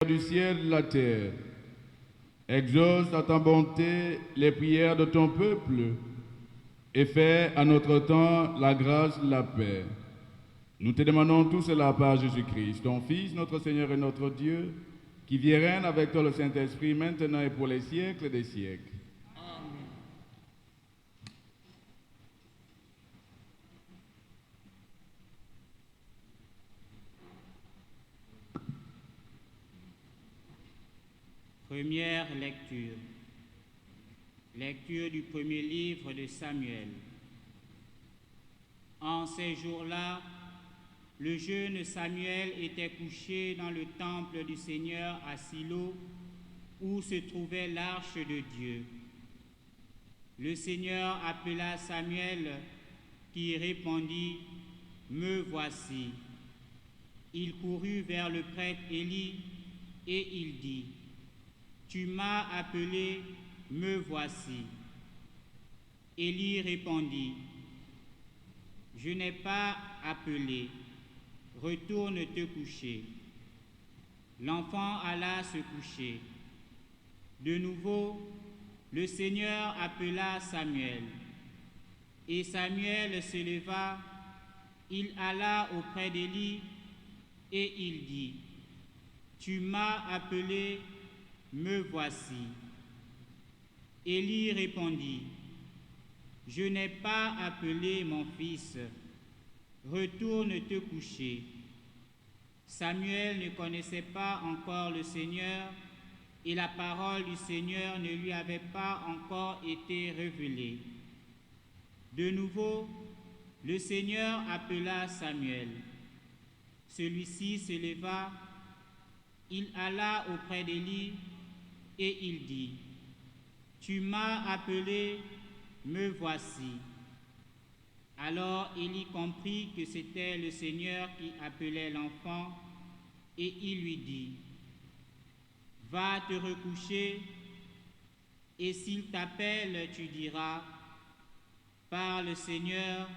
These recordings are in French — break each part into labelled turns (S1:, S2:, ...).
S1: du ciel et de la terre. Exauce à ta bonté les prières de ton peuple et fais à notre temps la grâce, la paix. Nous te demandons tout cela par Jésus-Christ, ton Fils, notre Seigneur et notre Dieu, qui vit et règne avec toi le Saint-Esprit maintenant et pour les siècles des siècles.
S2: Amen. Première lecture. Lecture du premier livre de Samuel. En ces jours-là, le jeune Samuel était couché dans le temple du Seigneur à Silo, où se trouvait l'arche de Dieu. Le Seigneur appela Samuel, qui répondit, « Me voici ». Il courut vers le prêtre Élie et il dit, « Tu m'as appelé, me voici ». Élie répondit, « Je n'ai pas appelé, retourne te coucher. » L'enfant alla se coucher. De nouveau, le Seigneur appela Samuel. Et Samuel se leva, il alla auprès d'Élie et il dit, « Tu m'as appelé, me voici. » Élie répondit, « Je n'ai pas appelé mon fils, retourne te coucher. » Samuel ne connaissait pas encore le Seigneur et la parole du Seigneur ne lui avait pas encore été révélée. De nouveau, le Seigneur appela Samuel. Celui-ci se leva, il alla auprès d'Élie et il dit, « Tu m'as appelé, me voici. » Alors Élie comprit que c'était le Seigneur qui appelait l'enfant et il lui dit, « Va te recoucher et s'il t'appelle, tu diras, « Parle Seigneur,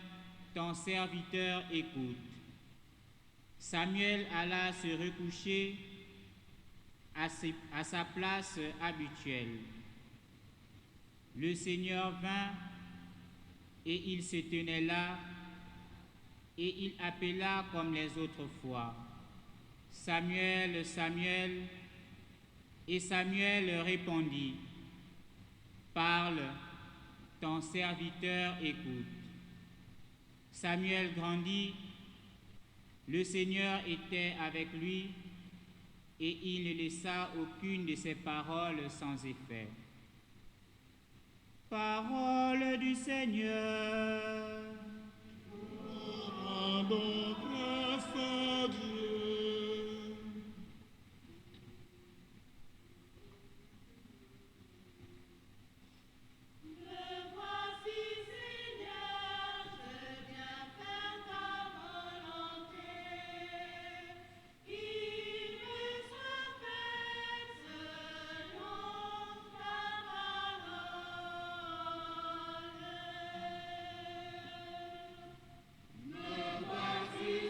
S2: ton serviteur écoute. » Samuel alla se recoucher à sa place habituelle. Le Seigneur vint et il se tenait là et il appela comme les autres fois, « Samuel, Samuel » et Samuel répondit, « Parle, ton serviteur écoute. » Samuel grandit, le Seigneur était avec lui et il ne laissa aucune de ses paroles sans effet. Parole du Seigneur.
S3: Rendons grâce à Dieu.
S4: Voici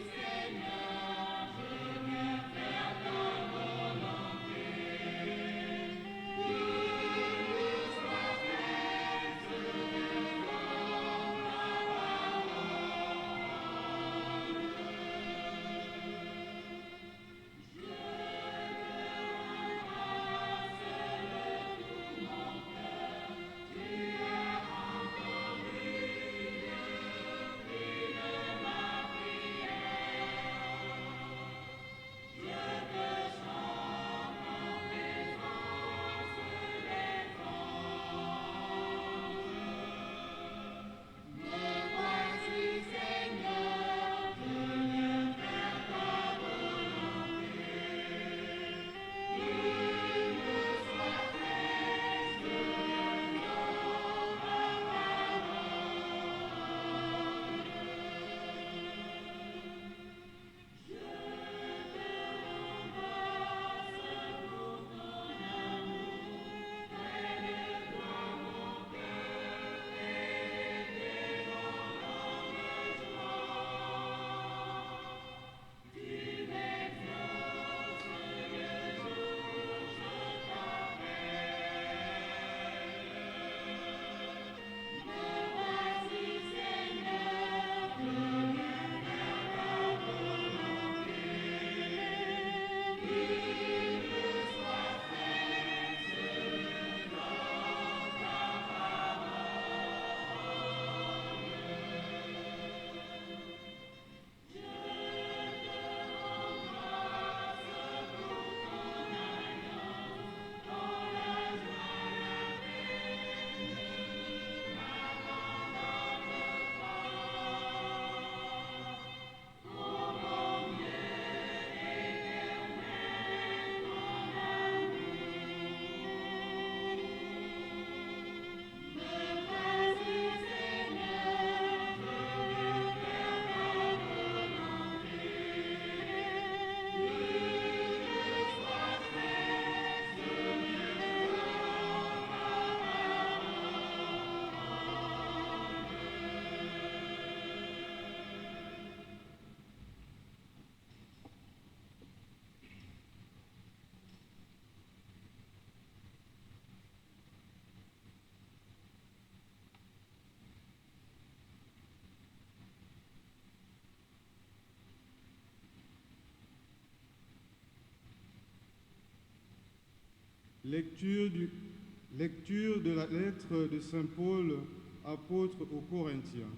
S3: Lecture de la lettre de Saint Paul, apôtre aux Corinthiens.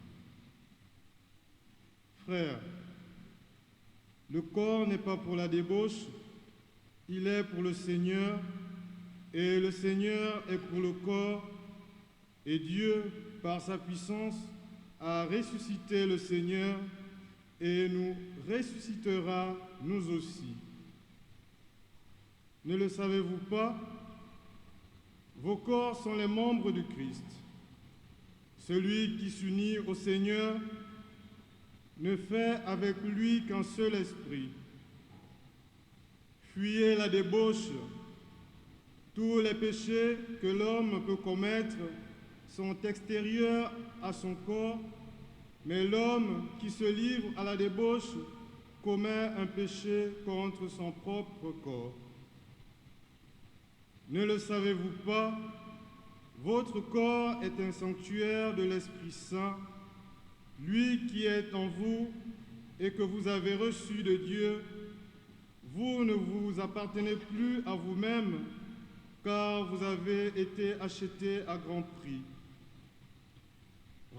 S3: Frères, le corps n'est pas pour la débauche, il est pour le Seigneur, et le Seigneur est pour le corps, et Dieu, par sa puissance, a ressuscité le Seigneur, et nous ressuscitera nous aussi. Ne le savez-vous pas? Vos corps sont les membres du Christ. Celui qui s'unit au Seigneur ne fait avec lui qu'un seul esprit. Fuyez la débauche. Tous les péchés que l'homme peut commettre sont extérieurs à son corps, mais l'homme qui se livre à la débauche commet un péché contre son propre corps. Ne le savez-vous pas? Votre corps est un sanctuaire de l'Esprit Saint, lui qui est en vous et que vous avez reçu de Dieu. Vous ne vous appartenez plus à vous-même, car vous avez été achetés à grand prix.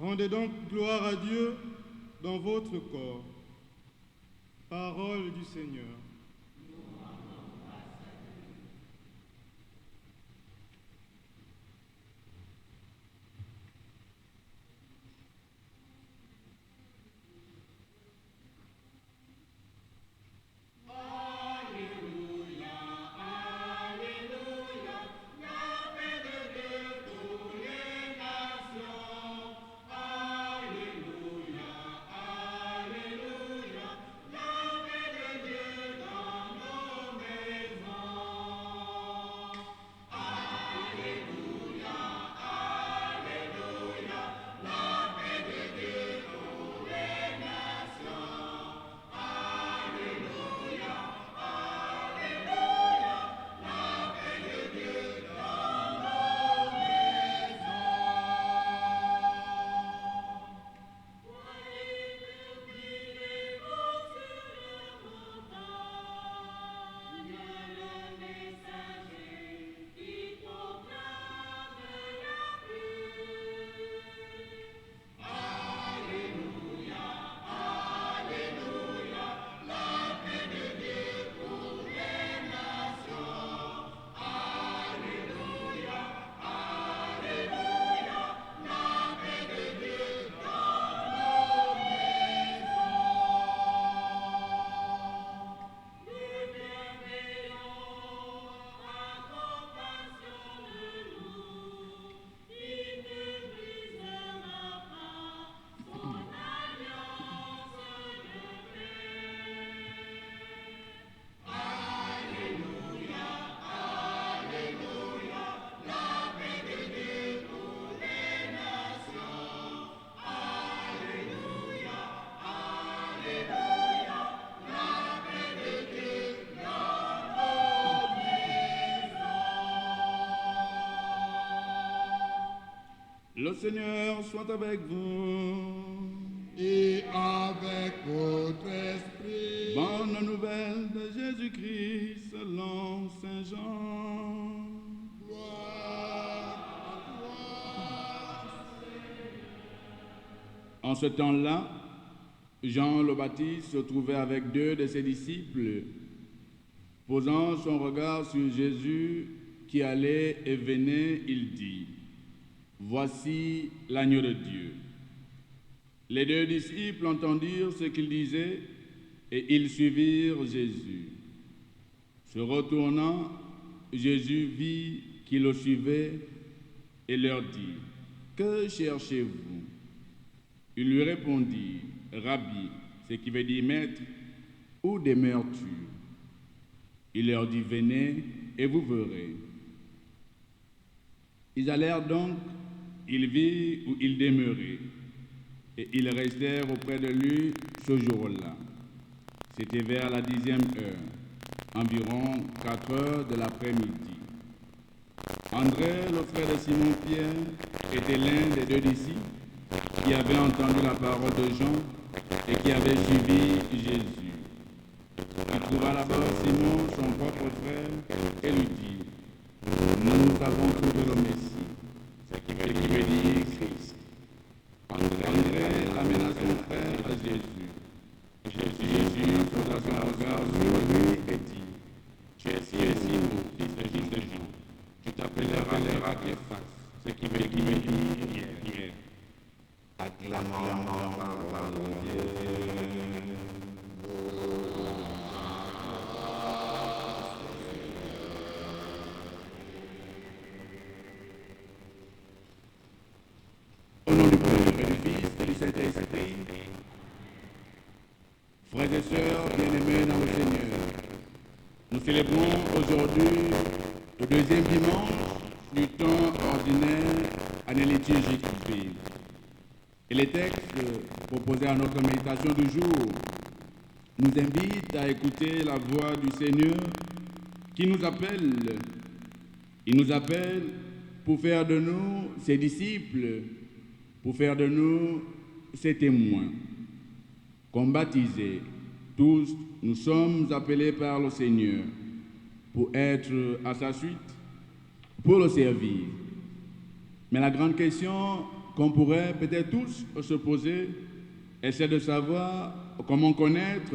S3: Rendez donc gloire à Dieu dans votre corps. Parole du Seigneur.
S1: Le Seigneur soit avec vous.
S4: Et avec votre esprit.
S1: Bonne nouvelle de Jésus-Christ selon Saint Jean.
S4: Gloire à toi.
S1: En ce temps-là, Jean le Baptiste se trouvait avec 2 de ses disciples. Posant son regard sur Jésus qui allait et venait, il dit: Voici l'agneau de Dieu. Les 2 disciples entendirent ce qu'il disait et ils suivirent Jésus. Se retournant, Jésus vit qu'ils le suivaient et leur dit: Que cherchez-vous? Ils lui répondirent: Rabbi, ce qui veut dire maître, où demeures-tu? Il leur dit: Venez et vous verrez. Ils allèrent donc, ils virent où il demeurait, et ils restèrent auprès de lui ce jour-là. C'était vers la 10e heure, environ 4 heures de l'après-midi. André, le frère de Simon-Pierre, était l'un des 2 disciples qui avait entendu la parole de Jean et qui avait suivi Jésus. Il trouva là-bas Simon, son propre frère, et lui dit: savons tout de nos Messie, ce qui veut dire Christ. André amena son frère à Jésus. Jésus posa son regard sur lui et dit, tu es Simon, fils de Jean. Tu t'appelleras Képhas, ce qui veut dire Pierre. Acclamons la parole de Dieu. Au nom du Père et du Fils et du Saint-Esprit, frères et sœurs bien-aimés dans le Seigneur, nous célébrons aujourd'hui le deuxième dimanche du temps ordinaire année liturgique. Et les textes proposés à notre méditation du jour nous invitent à écouter la voix du Seigneur qui nous appelle. Il nous appelle pour faire de nous ses disciples, pour faire de nous ses témoins. Comme baptisés, tous nous sommes appelés par le Seigneur pour être à sa suite, pour le servir. Mais la grande question qu'on pourrait peut-être tous se poser est celle de savoir comment connaître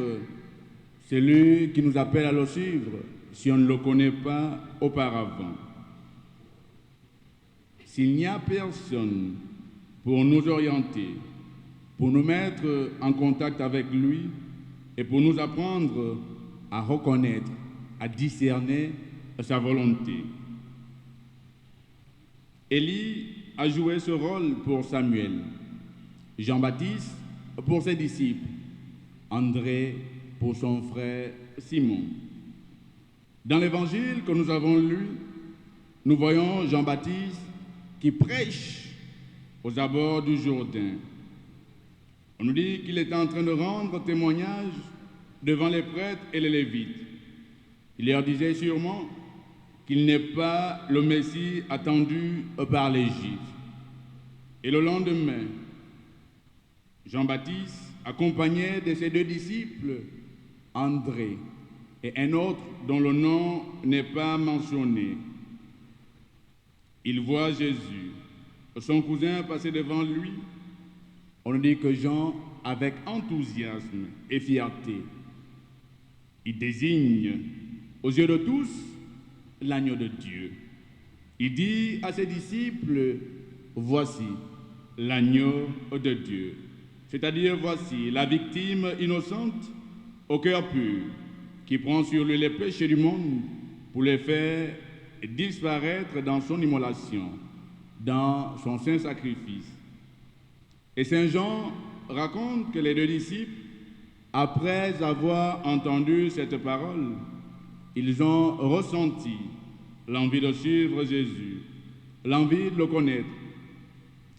S1: celui qui nous appelle à le suivre si on ne le connaît pas auparavant. S'il n'y a personne pour nous orienter, pour nous mettre en contact avec lui et pour nous apprendre à reconnaître, à discerner sa volonté. Élie a joué ce rôle pour Samuel, Jean-Baptiste pour ses disciples, André pour son frère Simon. Dans l'évangile que nous avons lu, nous voyons Jean-Baptiste qui prêche aux abords du Jourdain. On nous dit qu'il était en train de rendre témoignage devant les prêtres et les lévites. Il leur disait sûrement qu'il n'est pas le Messie attendu par les Juifs. Et le lendemain, Jean-Baptiste, accompagné de ses deux disciples, André et un autre dont le nom n'est pas mentionné, il voit Jésus, son cousin, passer devant lui. On nous dit que Jean, avec enthousiasme et fierté, il désigne aux yeux de tous l'agneau de Dieu. Il dit à ses disciples, voici l'agneau de Dieu. C'est-à-dire, voici la victime innocente au cœur pur qui prend sur lui les péchés du monde pour les faire disparaître dans son immolation, dans son saint sacrifice. Et Saint Jean raconte que les deux disciples, après avoir entendu cette parole, ils ont ressenti l'envie de suivre Jésus, l'envie de le connaître,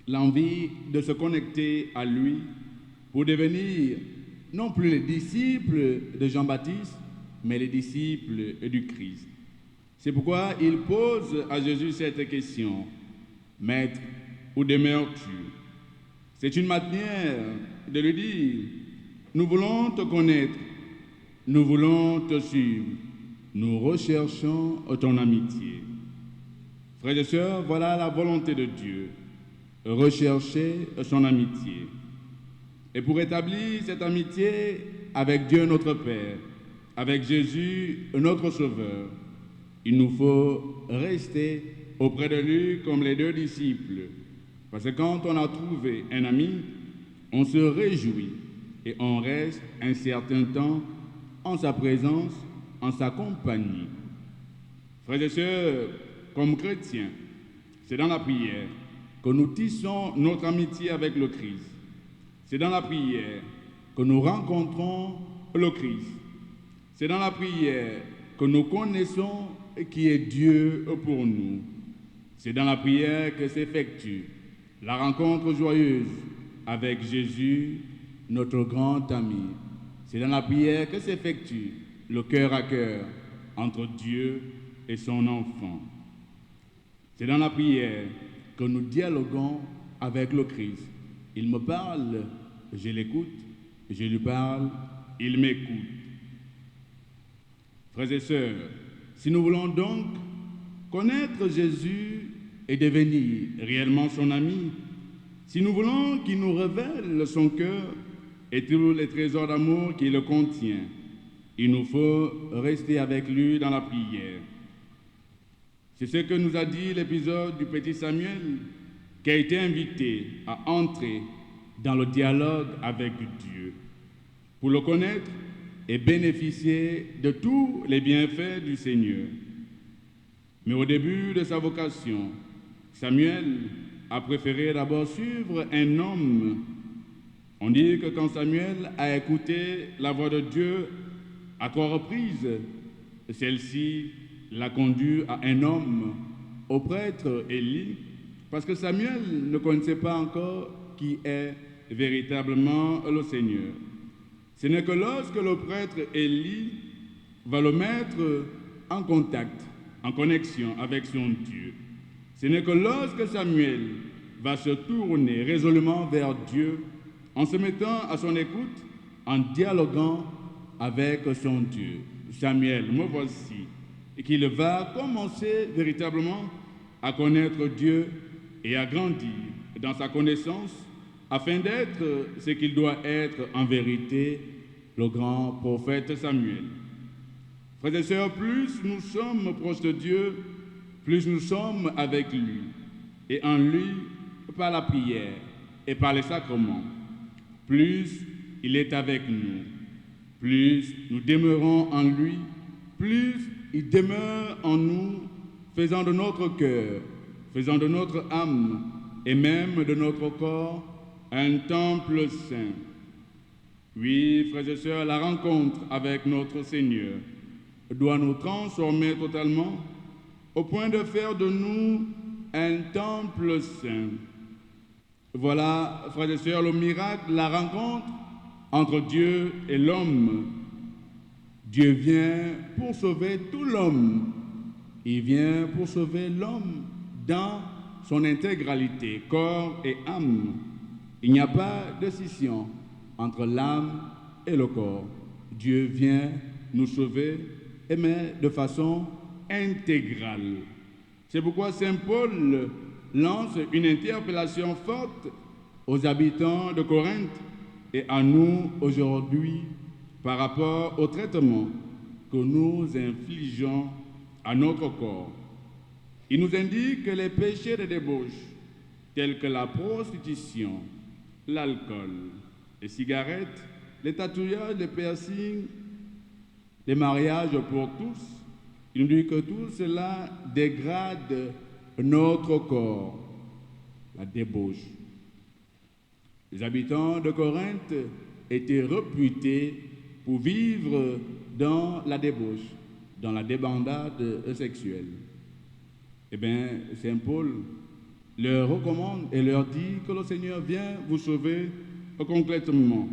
S1: l'envie de se connecter à lui pour devenir non plus les disciples de Jean-Baptiste, mais les disciples du Christ. C'est pourquoi il pose à Jésus cette question: Maître, où demeures-tu? C'est une manière de lui dire: nous voulons te connaître, nous voulons te suivre, nous recherchons ton amitié. Frères et sœurs, voilà la volonté de Dieu, rechercher son amitié. Et pour établir cette amitié avec Dieu notre Père, avec Jésus notre Sauveur, il nous faut rester auprès de lui comme les deux disciples. Parce que quand on a trouvé un ami, on se réjouit et on reste un certain temps en sa présence, en sa compagnie. Frères et sœurs, comme chrétiens, c'est dans la prière que nous tissons notre amitié avec le Christ. C'est dans la prière que nous rencontrons le Christ. C'est dans la prière que nous connaissons qui est Dieu pour nous. C'est dans la prière que s'effectue la rencontre joyeuse avec Jésus, notre grand ami. C'est dans la prière que s'effectue le cœur à cœur entre Dieu et son enfant. C'est dans la prière que nous dialoguons avec le Christ. Il me parle, je l'écoute, je lui parle, il m'écoute. Frères et sœurs, si nous voulons donc connaître Jésus et devenir réellement son ami, si nous voulons qu'il nous révèle son cœur et tous les trésors d'amour qu'il contient, il nous faut rester avec lui dans la prière. C'est ce que nous a dit l'épisode du petit Samuel, qui a été invité à entrer dans le dialogue avec Dieu, pour le connaître et bénéficier de tous les bienfaits du Seigneur. Mais au début de sa vocation, Samuel a préféré d'abord suivre un homme. On dit que quand Samuel a écouté la voix de Dieu à 3 reprises, celle-ci l'a conduit à un homme, au prêtre Élie, parce que Samuel ne connaissait pas encore qui est véritablement le Seigneur. Ce n'est que lorsque le prêtre Élie va le mettre en contact, en connexion avec son Dieu. Ce n'est que lorsque Samuel va se tourner résolument vers Dieu, en se mettant à son écoute, en dialoguant avec son Dieu. Samuel, me voici, et qu'il va commencer véritablement à connaître Dieu et à grandir dans sa connaissance, afin d'être ce qu'il doit être en vérité, le grand prophète Samuel. Frères et sœurs, plus nous sommes proches de Dieu, plus nous sommes avec lui, et en lui, par la prière et par les sacrements, plus il est avec nous, plus nous demeurons en lui, plus il demeure en nous, faisant de notre cœur, faisant de notre âme et même de notre corps un temple saint. Oui, frères et sœurs, la rencontre avec notre Seigneur doit nous transformer totalement au point de faire de nous un temple saint. Voilà, frères et sœurs, le miracle, la rencontre entre Dieu et l'homme. Dieu vient pour sauver tout l'homme. Il vient pour sauver l'homme dans son intégralité, corps et âme. Il n'y a pas de scission entre l'âme et le corps. Dieu vient nous sauver, mais de façon intégrale. C'est pourquoi Saint Paul lance une interpellation forte aux habitants de Corinthe et à nous aujourd'hui par rapport au traitement que nous infligeons à notre corps. Il nous indique que les péchés de débauche, tels que la prostitution, l'alcool, les cigarettes, les tatouages, les piercings, les mariages pour tous, il nous dit que tout cela dégrade notre corps, la débauche. Les habitants de Corinthe étaient réputés pour vivre dans la débauche, dans la débandade sexuelle. Eh bien, Saint Paul leur recommande et leur dit que le Seigneur vient vous sauver complètement,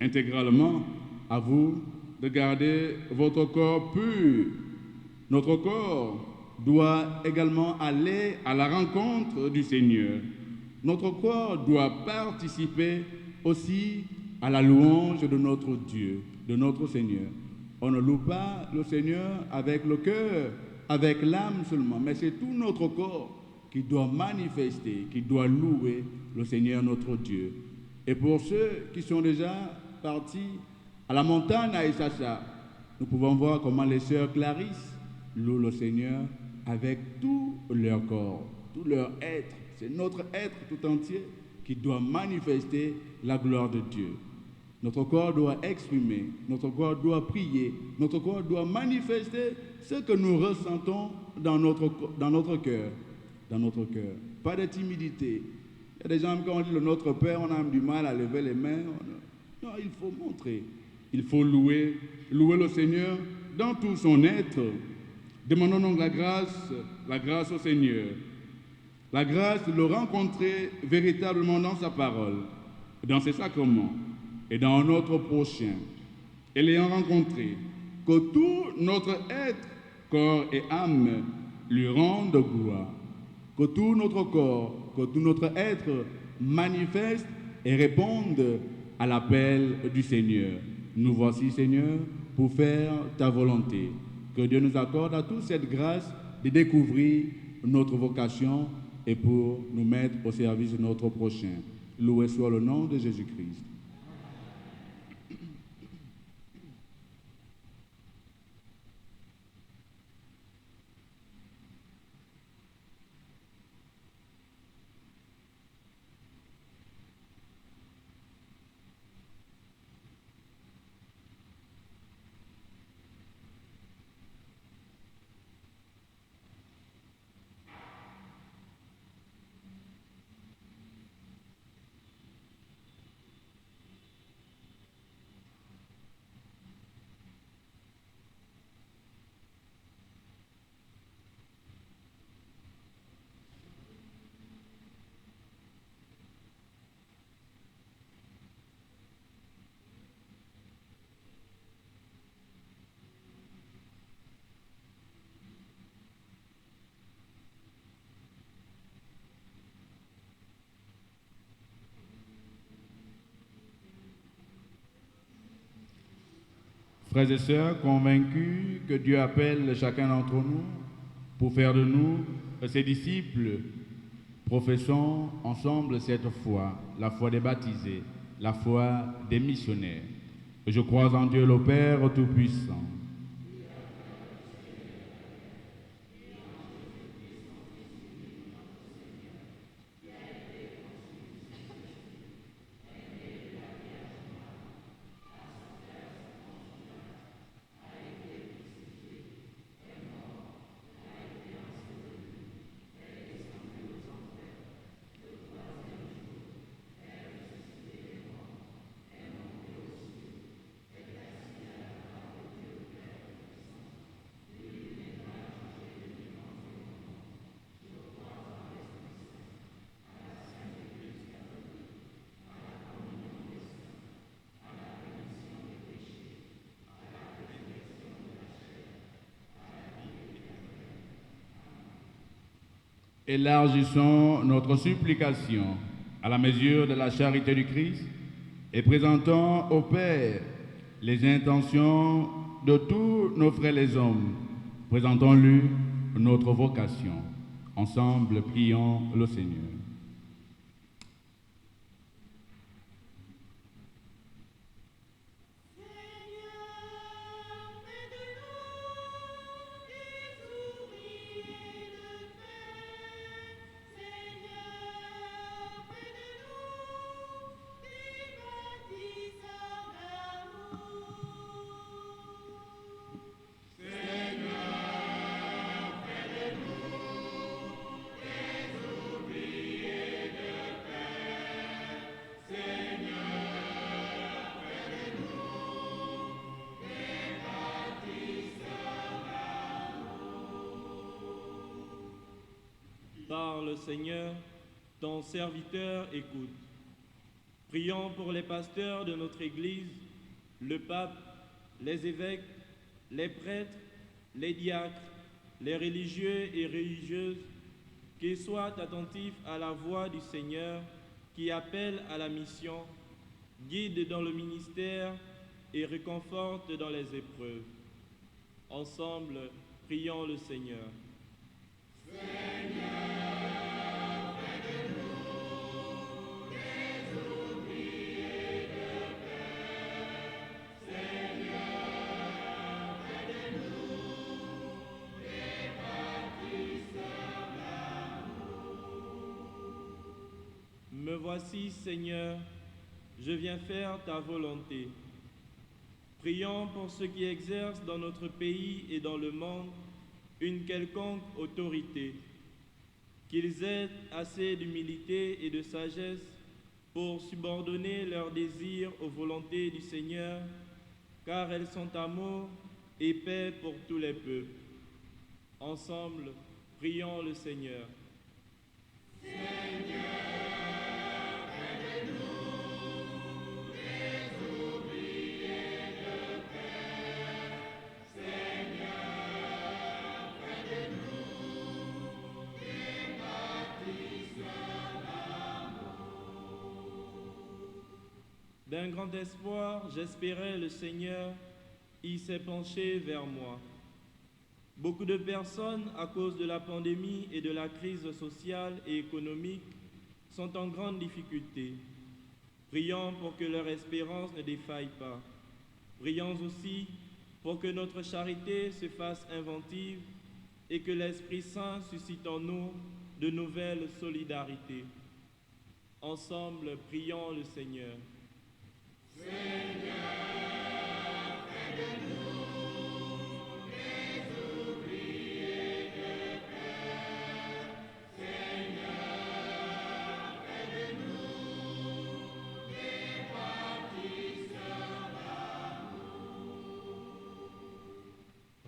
S1: intégralement, à vous de garder votre corps pur. Notre corps doit également aller à la rencontre du Seigneur. Notre corps doit participer aussi à la louange de notre Dieu, de notre Seigneur. On ne loue pas le Seigneur avec le cœur, avec l'âme seulement, mais c'est tout notre corps qui doit manifester, qui doit louer le Seigneur notre Dieu. Et pour ceux qui sont déjà partis à la montagne à Issassa, nous pouvons voir comment les sœurs Clarisse louent le Seigneur avec tout leur corps, tout leur être. C'est notre être tout entier qui doit manifester la gloire de Dieu. Notre corps doit exprimer, notre corps doit prier, notre corps doit manifester ce que nous ressentons dans notre cœur. Dans notre cœur. Pas de timidité. Il y a des gens, quand on dit le Notre Père, on a du mal à lever les mains. Non, il faut montrer. Il faut louer le Seigneur dans tout son être. Demandons donc la grâce au Seigneur. La grâce de le rencontrer véritablement dans sa parole, dans ses sacrements et dans notre prochain. Et l'ayant rencontré, que tout notre être, corps et âme, lui rende gloire. Que tout notre corps, que tout notre être manifeste et réponde à l'appel du Seigneur. Nous voici, Seigneur, pour faire ta volonté. Que Dieu nous accorde à tous cette grâce de découvrir notre vocation et pour nous mettre au service de notre prochain. Loué soit le nom de Jésus-Christ. Frères et sœurs, convaincus que Dieu appelle chacun d'entre nous pour faire de nous ses disciples, professons ensemble cette foi, la foi des baptisés, la foi des missionnaires. Je crois en Dieu le Père Tout-Puissant, élargissons notre supplication à la mesure de la charité du Christ et présentons au Père les intentions de tous nos frères les hommes. Présentons-lui notre vocation. Ensemble, prions le Seigneur.
S5: Parle, Seigneur, ton serviteur écoute. Prions pour les pasteurs de notre Église, le pape, les évêques, les prêtres, les diacres, les religieux et religieuses, qu'ils soient attentifs à la voix du Seigneur qui appelle à la mission, guide dans le ministère et réconforte dans les épreuves. Ensemble, prions le Seigneur. Me voici, Seigneur, je viens faire ta volonté. Prions pour ceux qui exercent dans notre pays et dans le monde une quelconque autorité, qu'ils aient assez d'humilité et de sagesse pour subordonner leurs désirs aux volontés du Seigneur, car elles sont amour et paix pour tous les peuples. Ensemble, prions le Seigneur. D'un grand espoir, j'espérais le Seigneur, il s'est penché vers moi. Beaucoup de personnes, à cause de la pandémie et de la crise sociale et économique, sont en grande difficulté. Prions pour que leur espérance ne défaille pas. Prions aussi pour que notre charité se fasse inventive et que l'Esprit Saint suscite en nous de nouvelles solidarités. Ensemble, prions le Seigneur.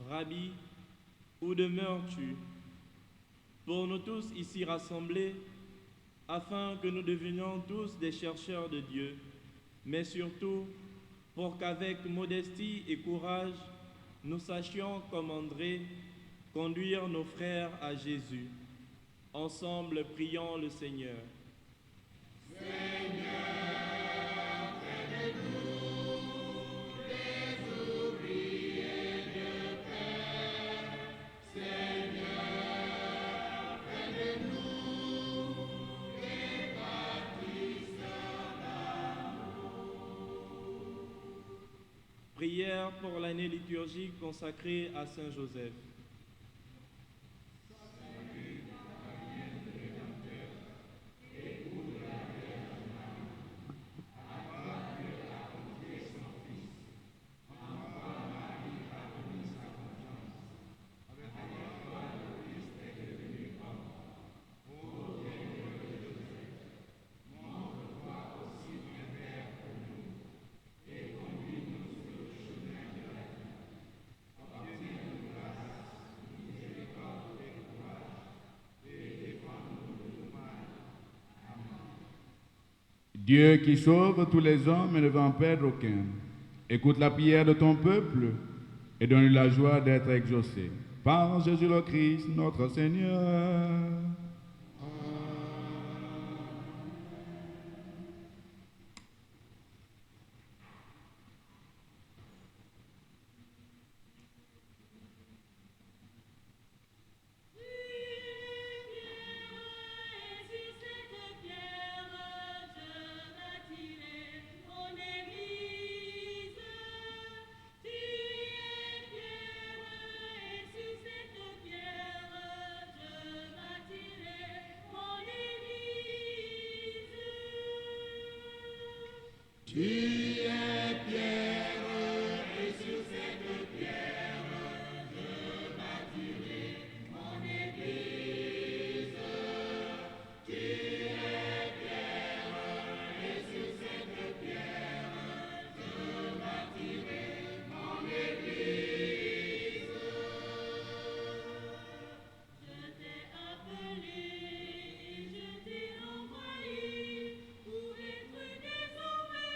S5: Rabbi, où demeures-tu? Pour nous tous ici rassemblés, afin que nous devenions tous des chercheurs de Dieu, mais surtout pour qu'avec modestie et courage, nous sachions, comme André, conduire nos frères à Jésus. Ensemble, prions le Seigneur. Prière pour l'année liturgique consacrée à Saint Joseph.
S1: Dieu qui sauve tous les hommes et ne va en perdre aucun, écoute la prière de ton peuple et donne-lui la joie d'être exaucé. Par Jésus le Christ, notre Seigneur.
S4: Tu es pierre, et sur cette pierre, je bâtirai mon église. Tu es pierre, et sur cette pierre, je bâtirai mon église. Je t'ai appelé et je t'ai envoyé pour être désormais.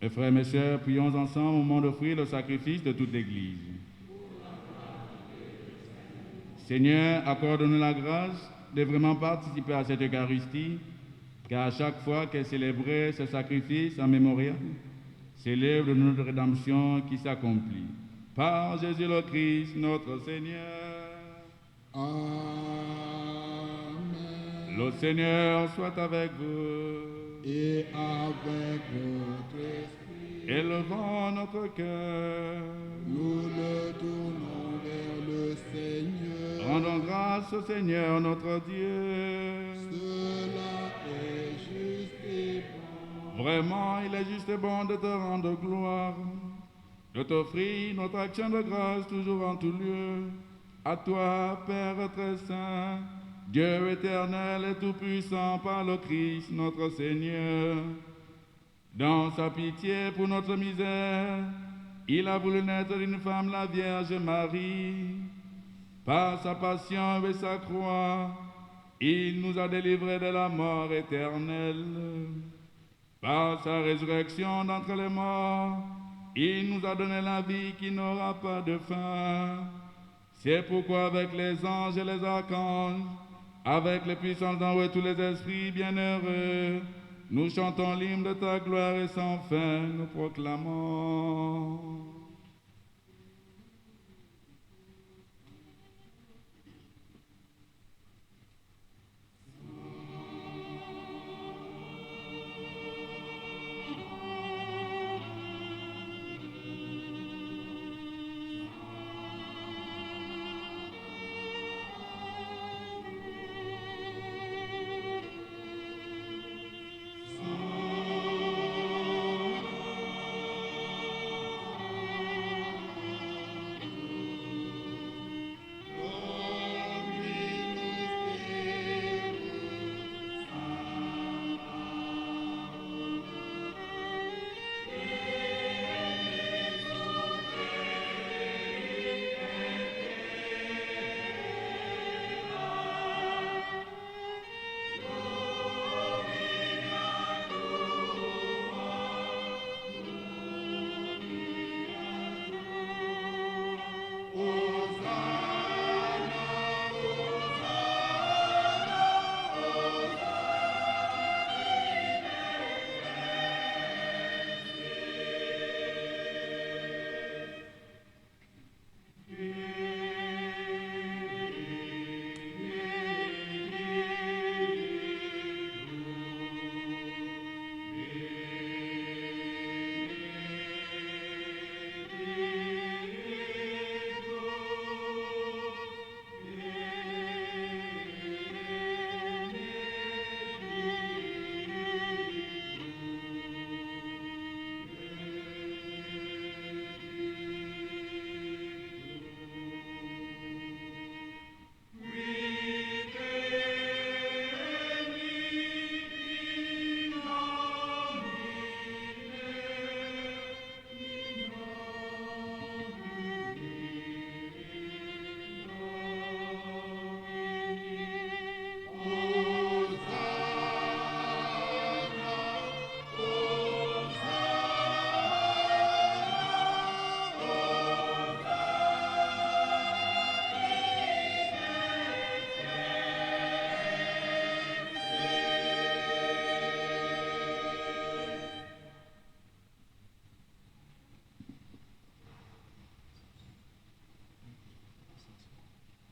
S1: Mes frères et mes sœurs, prions ensemble au moment d'offrir le sacrifice de toute l'Église. Seigneur, accorde-nous la grâce de vraiment participer à cette Eucharistie, car à chaque fois qu'elle célébrait ce sacrifice en mémorial, c'est l'œuvre de notre rédemption qui s'accomplit. Par Jésus le Christ, notre Seigneur.
S6: Amen.
S1: Le Seigneur soit avec vous.
S6: Et avec votre esprit,
S1: Élevons notre cœur.
S6: nous le tournons vers le Seigneur.
S1: Rendons grâce au Seigneur notre Dieu.
S6: Cela est juste et bon.
S1: Vraiment, il est juste et bon de te rendre gloire, de t'offrir notre action de grâce toujours en tout lieu. À toi, Père très saint, Dieu éternel et tout-puissant par le Christ notre Seigneur. Dans sa pitié pour notre misère, il a voulu naître d'une femme, la Vierge Marie. Par sa passion et sa croix, il nous a délivrés de la mort éternelle. Par sa résurrection d'entre les morts, il nous a donné la vie qui n'aura pas de fin. C'est pourquoi avec les anges et les archanges, avec les puissances d'en haut et tous les esprits bienheureux, nous chantons l'hymne de ta gloire et sans fin nous proclamons.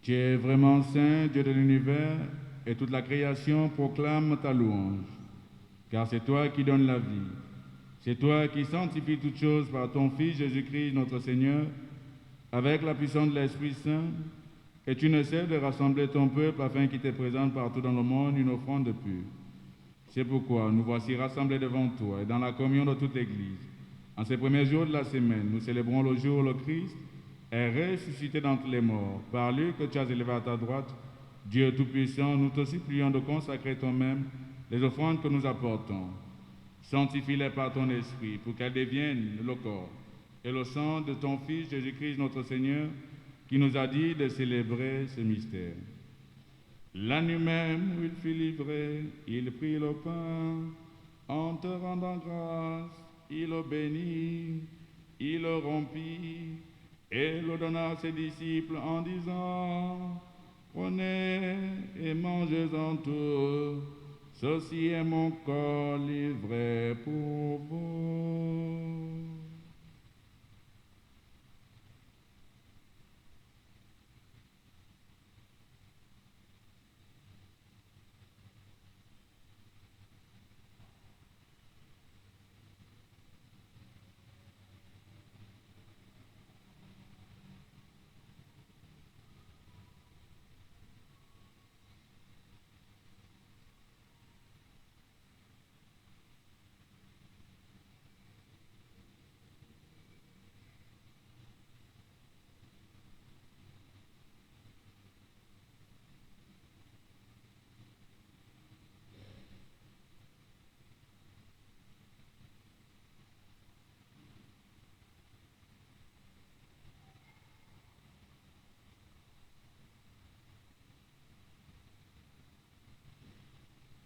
S1: Tu es vraiment saint, Dieu de l'univers, et toute la création proclame ta louange. Car c'est toi qui donnes la vie. C'est toi qui sanctifies toutes choses par ton Fils Jésus-Christ notre Seigneur, avec la puissance de l'Esprit Saint, et tu ne cesses de rassembler ton peuple afin qu'il te présente partout dans le monde une offrande pure. C'est pourquoi nous voici rassemblés devant toi et dans la communion de toute l'Église. En ces premiers jours de la semaine, nous célébrons le jour où le Christ est ressuscité d'entre les morts. Par lui que tu as élevé à ta droite, Dieu Tout-Puissant, nous te supplions de consacrer toi-même les offrandes que nous apportons. Sanctifie-les par ton esprit pour qu'elles deviennent le corps et le sang de ton Fils Jésus-Christ notre Seigneur, qui nous a dit de célébrer ce mystère. La nuit même où il fut livré, il prit le pain, en te rendant grâce, il le bénit, il le rompit et le donna à ses disciples en disant, prenez et mangez-en tous, ceci est mon corps livré pour vous.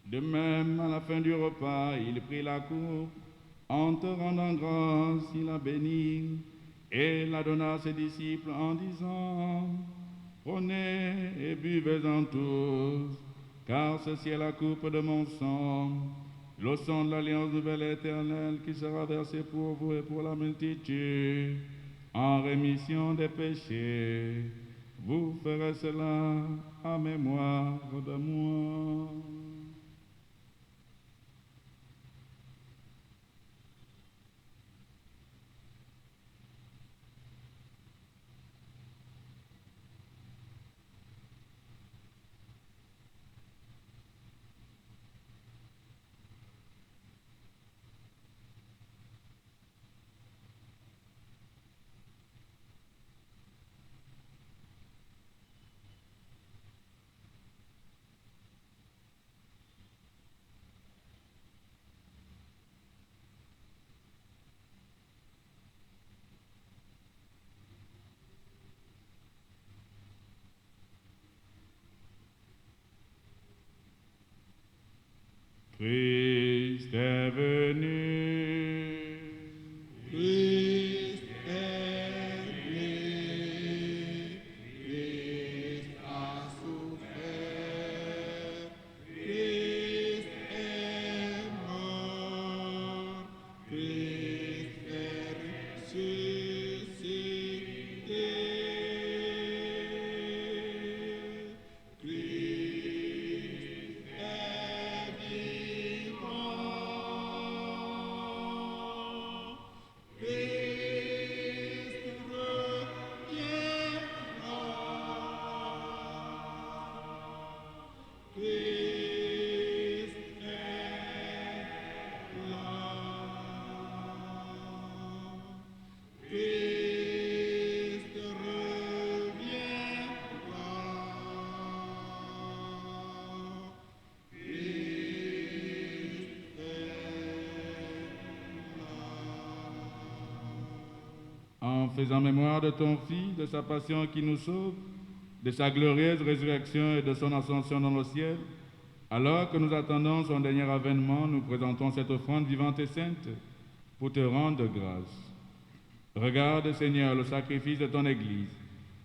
S1: De même, à la fin du repas, il prit la coupe, en te rendant grâce, il la bénit, et la donna à ses disciples en disant, prenez et buvez-en tous, car ceci est la coupe de mon sang, le sang de l'alliance nouvelle et éternelle qui sera versé pour vous et pour la multitude, en rémission des péchés. Vous ferez cela en mémoire de moi. Christ est venu.
S6: Christ est né, Christ a souffert, Christ est mort, Christ est ressuscité, Christ est vivant, Christ reviendra, Christ est là, Christ reviendra, Christ
S1: En faisant mémoire de ton Fils, de sa passion qui nous sauve, de sa glorieuse résurrection et de son ascension dans le ciel, alors que nous attendons son dernier avènement, nous présentons cette offrande vivante et sainte pour te rendre grâce. Regarde, Seigneur, le sacrifice de ton Église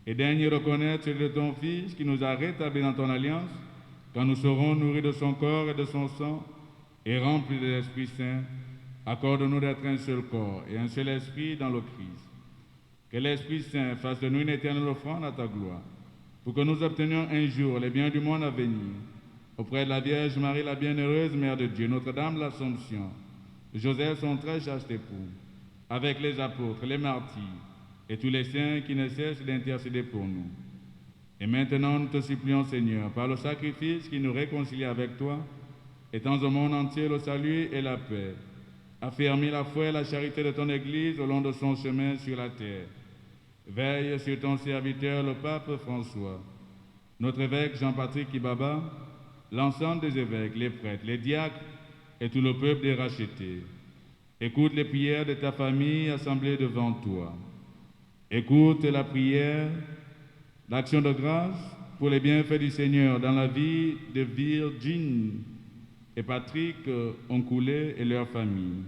S1: et daigne reconnaître celui de ton Fils qui nous a rétablis dans ton alliance, quand nous serons nourris de son corps et de son sang et remplis de l'Esprit Saint. Accorde-nous d'être un seul corps et un seul esprit dans le Christ. Que l'Esprit Saint fasse de nous une éternelle offrande à ta gloire, pour que nous obtenions un jour les biens du monde à venir, auprès de la Vierge Marie, la bienheureuse Mère de Dieu, Notre-Dame de l'Assomption, Joseph, son très chaste époux, avec les apôtres, les martyrs et tous les saints qui ne cessent d'intercéder pour nous. Et maintenant, nous te supplions, Seigneur, par le sacrifice qui nous réconcilie avec toi, étends au monde entier le salut et la paix. Affermis la foi et la charité de ton Église au long de son chemin sur la terre. Veille sur ton serviteur, le pape François, notre évêque Jean-Patrick Ibaba, l'ensemble des évêques, les prêtres, les diacres et tout le peuple des rachetés. Écoute les prières de ta famille assemblée devant toi. Écoute la prière, l'action de grâce pour les bienfaits du Seigneur dans la vie de Virginie et Patrick Oncoulé et leur famille.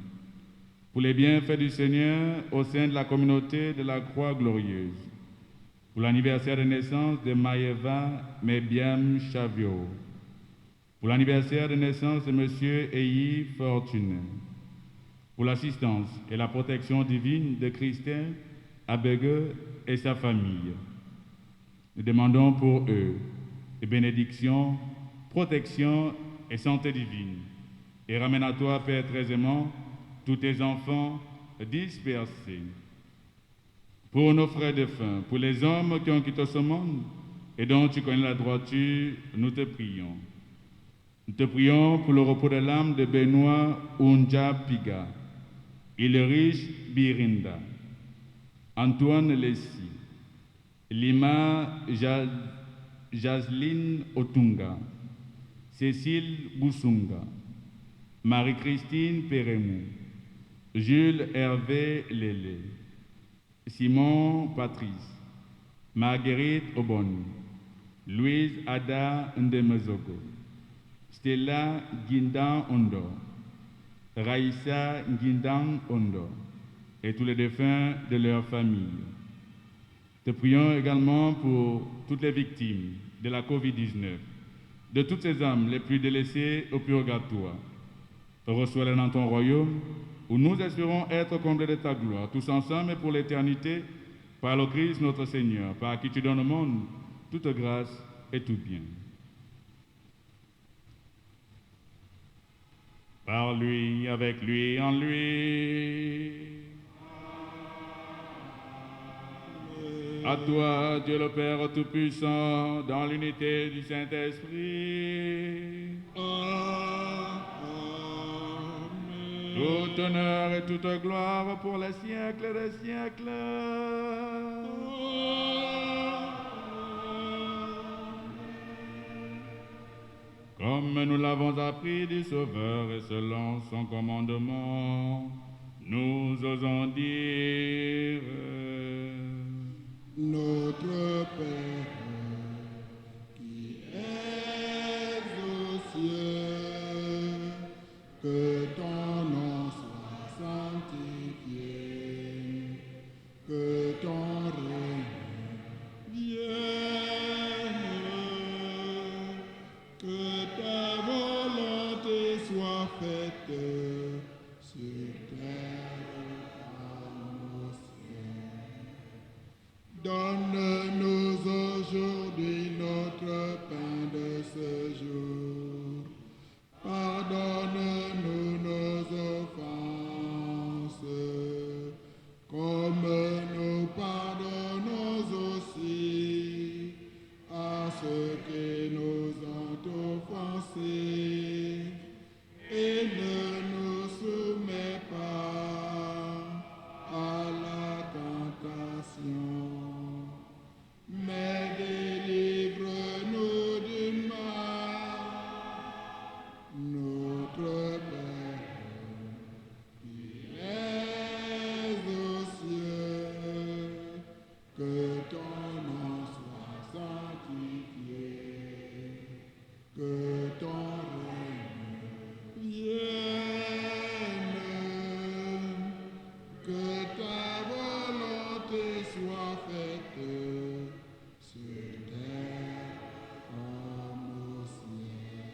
S1: pour les bienfaits du Seigneur au sein de la communauté de la Croix Glorieuse, pour l'anniversaire de naissance de Maëva Mebiam Chavio, pour l'anniversaire de naissance de M. Eyi Fortuné, pour l'assistance et la protection divine de Christin Abege et sa famille. Nous demandons pour eux des bénédictions, protection et santé divine. Et ramène à toi, Père très aimant, tous tes enfants dispersés. Pour nos frères défunts, pour les hommes qui ont quitté ce monde et dont tu connais la droiture, nous te prions. Nous te prions pour le repos de l'âme de Benoît Unja Piga, Ilrich Birinda, Antoine Lessi, Lima Jasline Otunga, Cécile Boussunga, Marie-Christine Peremou, Jules Hervé Lélé, Simon Patrice, Marguerite Obon, Louise Ada Ndemezogo, Stella Guindan Ondo, Raïssa Guindan Ondo et tous les défunts de leur famille. Te prions également pour toutes les victimes de la Covid-19, de toutes ces âmes les plus délaissées au purgatoire. Reçois-les dans ton royaume, où nous espérons être comblés de ta gloire, tous ensemble et pour l'éternité, par le Christ notre Seigneur, par qui tu donnes au monde toute grâce et tout bien. Par lui, avec lui, en lui. À toi, Dieu le Père Tout-Puissant, dans l'unité du Saint-Esprit. Tout honneur et toute gloire pour les siècles des siècles. Comme nous l'avons appris du Sauveur et selon son commandement, nous osons dire:
S6: Notre Père, qui es aux cieux, que ton nom soit sanctifié, que ton règne vienne, que ta volonté soit faite sur terre comme au ciel. Donne-nous aujourd'hui notre pain de ce jour. Pardonne-nous nos offenses, comme nous pardonnons aussi à ceux qui nous ont offensés. Et ne nous soumets pas à la tentation, mais délivre-nous du mal. Notre Père, qui es aux cieux, que ton nom soit sanctifié, que ton règne vienne, que ta volonté soit faite sur terre comme au ciel.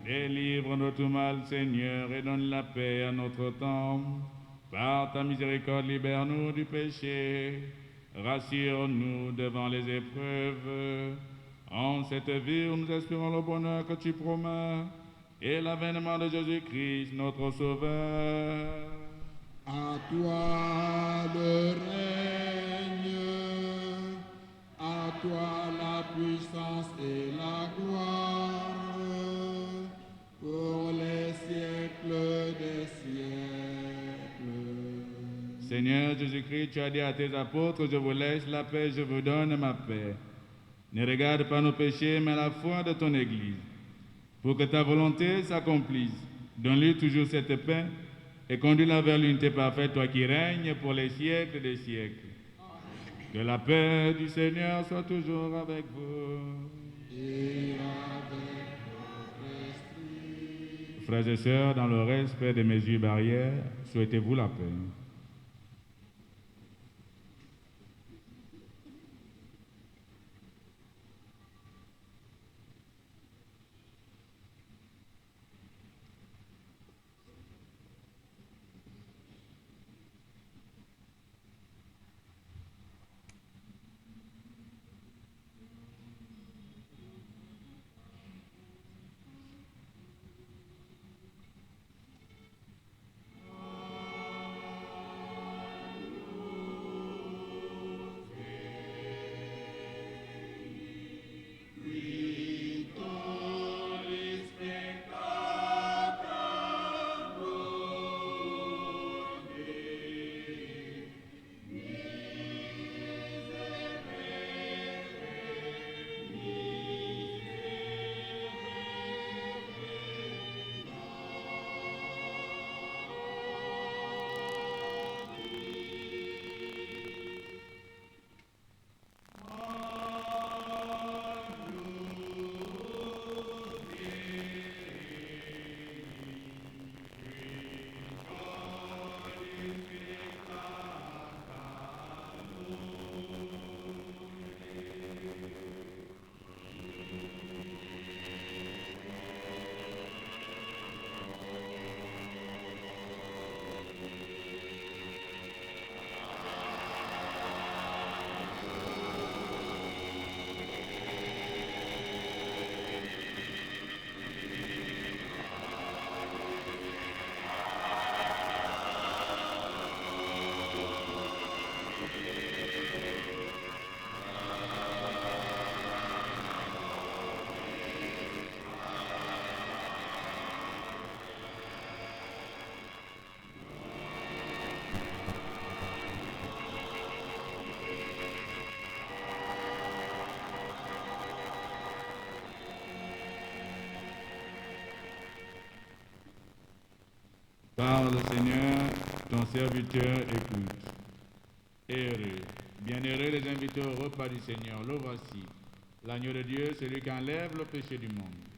S1: Délivre-nous tout mal, Seigneur, et donne la paix à notre temps. Par ta miséricorde, libère-nous du péché. Rassure-nous devant les épreuves. En cette vie où nous espérons le bonheur que tu promets et l'avènement de Jésus-Christ, notre Sauveur.
S6: À toi le règne, à toi la puissance et la gloire, pour les siècles des siècles.
S1: Seigneur Jésus-Christ, tu as dit à tes apôtres: je vous laisse la paix, je vous donne ma paix. Ne regarde pas nos péchés, mais la foi de ton Église. Pour que ta volonté s'accomplisse, donne-lui toujours cette paix et conduis-la vers l'unité parfaite, toi qui règnes pour les siècles des siècles. Que la paix du Seigneur soit toujours avec vous.
S6: Et avec votre esprit.
S1: frères et sœurs, dans le respect des mesures barrières, souhaitez-vous la paix? Parle, Seigneur, ton serviteur écoute. Heureux, bienheureux les invités au repas du Seigneur, le voici, l'agneau de Dieu, celui qui enlève le péché du monde.